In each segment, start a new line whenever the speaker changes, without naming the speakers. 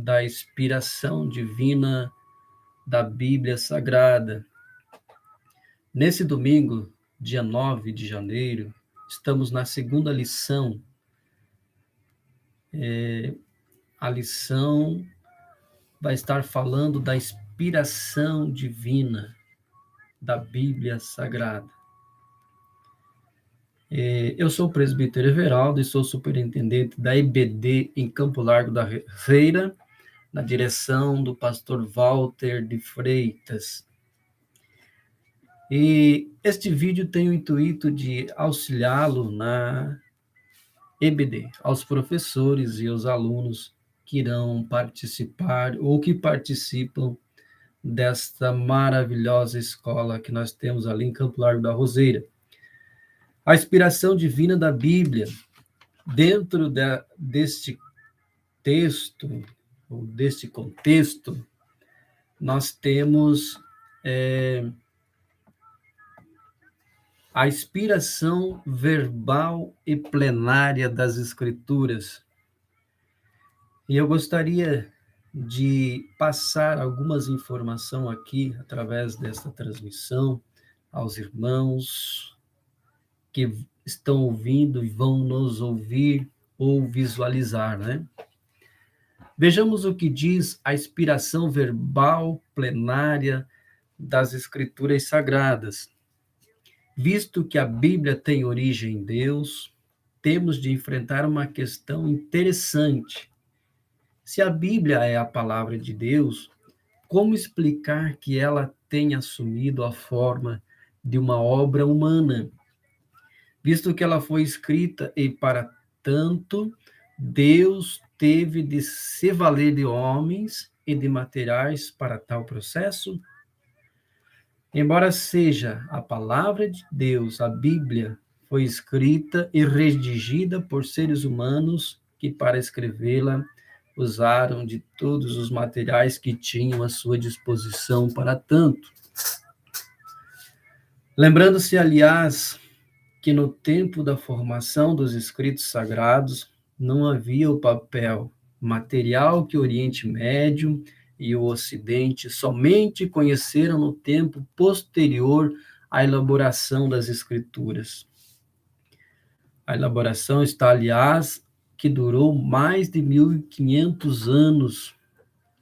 da inspiração divina da Bíblia Sagrada. Nesse domingo, dia 9 de janeiro, estamos na segunda lição. A lição vai estar falando da inspiração divina da Bíblia Sagrada. Eu sou o presbítero Everaldo e sou superintendente da EBD em Campo Largo da Feira, na direção do pastor Walter de Freitas. E este vídeo tem o intuito de auxiliá-lo na EBD, aos professores e aos alunos que irão participar ou que participam desta maravilhosa escola que nós temos ali em Campo Largo da Roseira. A inspiração divina da Bíblia, dentro deste texto, ou deste contexto, nós temos a inspiração verbal e plenária das Escrituras. E eu gostaria de passar algumas informações aqui, através desta transmissão, aos irmãos que estão ouvindo e vão nos ouvir ou visualizar, né? Vejamos o que diz a inspiração verbal plenária das Escrituras Sagradas. Visto que a Bíblia tem origem em Deus, temos de enfrentar uma questão interessante. Se a Bíblia é a palavra de Deus, como explicar que ela tenha assumido a forma de uma obra humana? Visto que ela foi escrita e, para tanto, Deus teve de se valer de homens e de materiais para tal processo? Embora seja a palavra de Deus, a Bíblia foi escrita e redigida por seres humanos que, para escrevê-la, usaram de todos os materiais que tinham à sua disposição para tanto. Lembrando-se, aliás, que no tempo da formação dos escritos sagrados não havia o papel material que o Oriente Médio e o Ocidente somente conheceram no tempo posterior à elaboração das Escrituras. A elaboração está, aliás, que durou mais de 1.500 anos,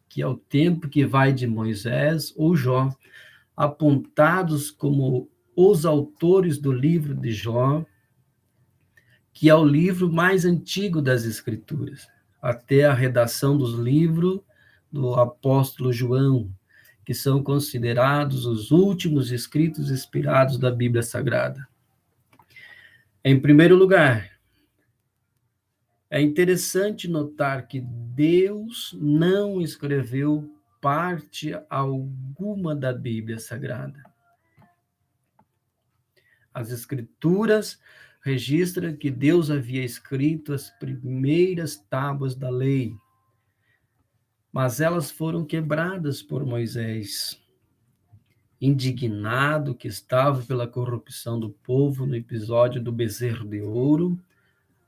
que é o tempo que vai de Moisés ou Jó, apontados como os autores do livro de Jó, que é o livro mais antigo das Escrituras, até a redação dos livros do apóstolo João, que são considerados os últimos escritos inspirados da Bíblia Sagrada. Em primeiro lugar, é interessante notar que Deus não escreveu parte alguma da Bíblia Sagrada. As Escrituras registram que Deus havia escrito as primeiras tábuas da lei, mas elas foram quebradas por Moisés, indignado que estava pela corrupção do povo no episódio do bezerro de ouro.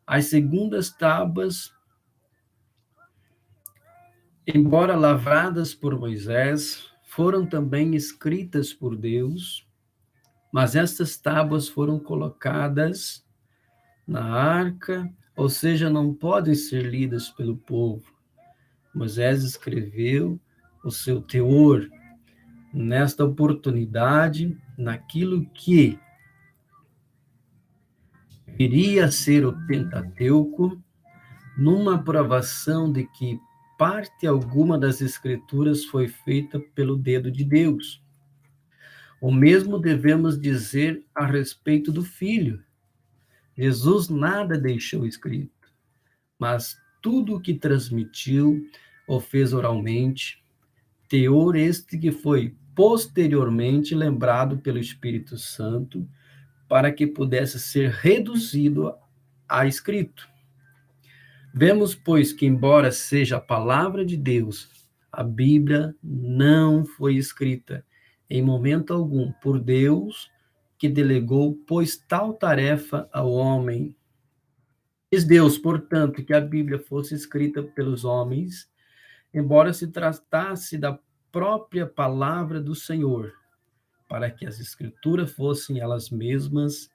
As segundas tábuas, embora lavradas por Moisés, foram também escritas por Deus, mas estas tábuas foram colocadas na arca, ou seja, não podem ser lidas pelo povo. Moisés escreveu o seu teor nesta oportunidade, naquilo que viria a ser o Pentateuco, numa provação de que parte alguma das Escrituras foi feita pelo dedo de Deus. O mesmo devemos dizer a respeito do Filho. Jesus nada deixou escrito, mas tudo o que transmitiu ou fez oralmente, teor este que foi posteriormente lembrado pelo Espírito Santo, para que pudesse ser reduzido a escrito. Vemos, pois, que embora seja a palavra de Deus, a Bíblia não foi escrita em momento algum por Deus, que delegou, pois, tal tarefa ao homem. Quis Deus, portanto, que a Bíblia fosse escrita pelos homens, embora se tratasse da própria palavra do Senhor, para que as Escrituras fossem elas mesmas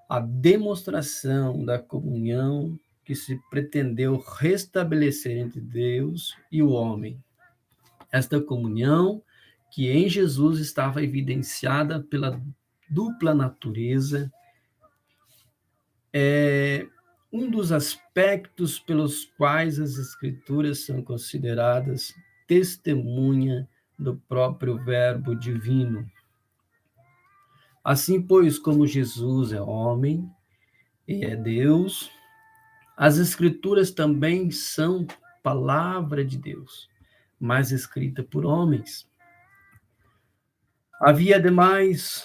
a demonstração da comunhão que se pretendeu restabelecer entre Deus e o homem. Esta comunhão que em Jesus estava evidenciada pela dupla natureza é um dos aspectos pelos quais as Escrituras são consideradas testemunha do próprio Verbo divino. Assim, pois, como Jesus é homem e é Deus, as Escrituras também são palavra de Deus, mas escrita por homens. Havia, ademais,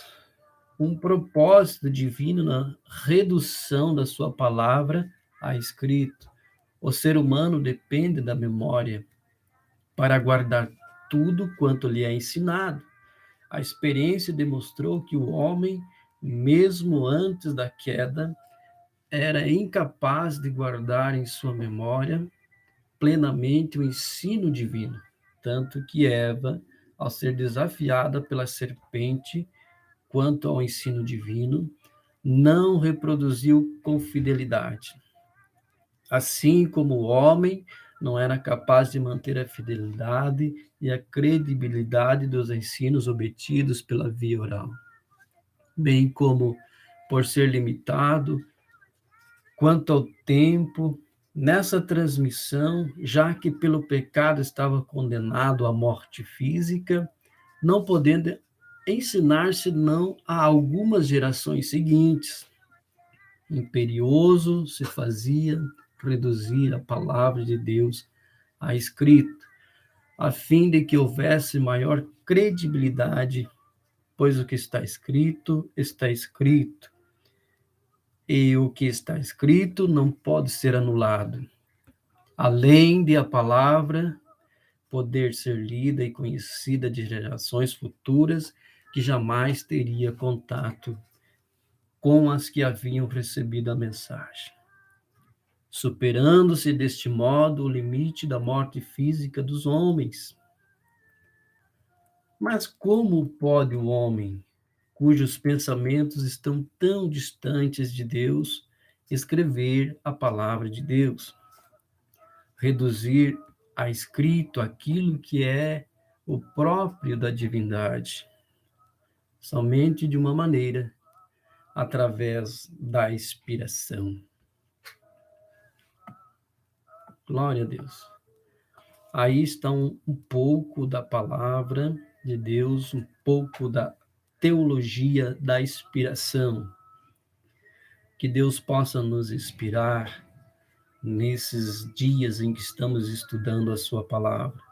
um propósito divino na redução da sua palavra a escrito. O ser humano depende da memória para guardar tudo quanto lhe é ensinado. A experiência demonstrou que o homem, mesmo antes da queda, era incapaz de guardar em sua memória plenamente o ensino divino, tanto que Eva, ao ser desafiada pela serpente quanto ao ensino divino, não reproduziu com fidelidade. Assim como o homem não era capaz de manter a fidelidade e a credibilidade dos ensinos obtidos pela via oral, bem como por ser limitado quanto ao tempo nessa transmissão, já que pelo pecado estava condenado à morte física, não podendo ensinar senão a algumas gerações seguintes. Imperioso se fazia reduzir a palavra de Deus a escrito, a fim de que houvesse maior credibilidade, pois o que está escrito, está escrito, e o que está escrito não pode ser anulado. Além de a palavra poder ser lida e conhecida de gerações futuras que jamais teria contato com as que haviam recebido a mensagem, superando-se deste modo o limite da morte física dos homens. Mas como pode o homem, cujos pensamentos estão tão distantes de Deus, escrever a palavra de Deus? Reduzir a escrito aquilo que é o próprio da divindade, somente de uma maneira, através da inspiração. Glória a Deus. Aí está um pouco da palavra de Deus, um pouco da teologia da inspiração. Que Deus possa nos inspirar nesses dias em que estamos estudando a sua palavra.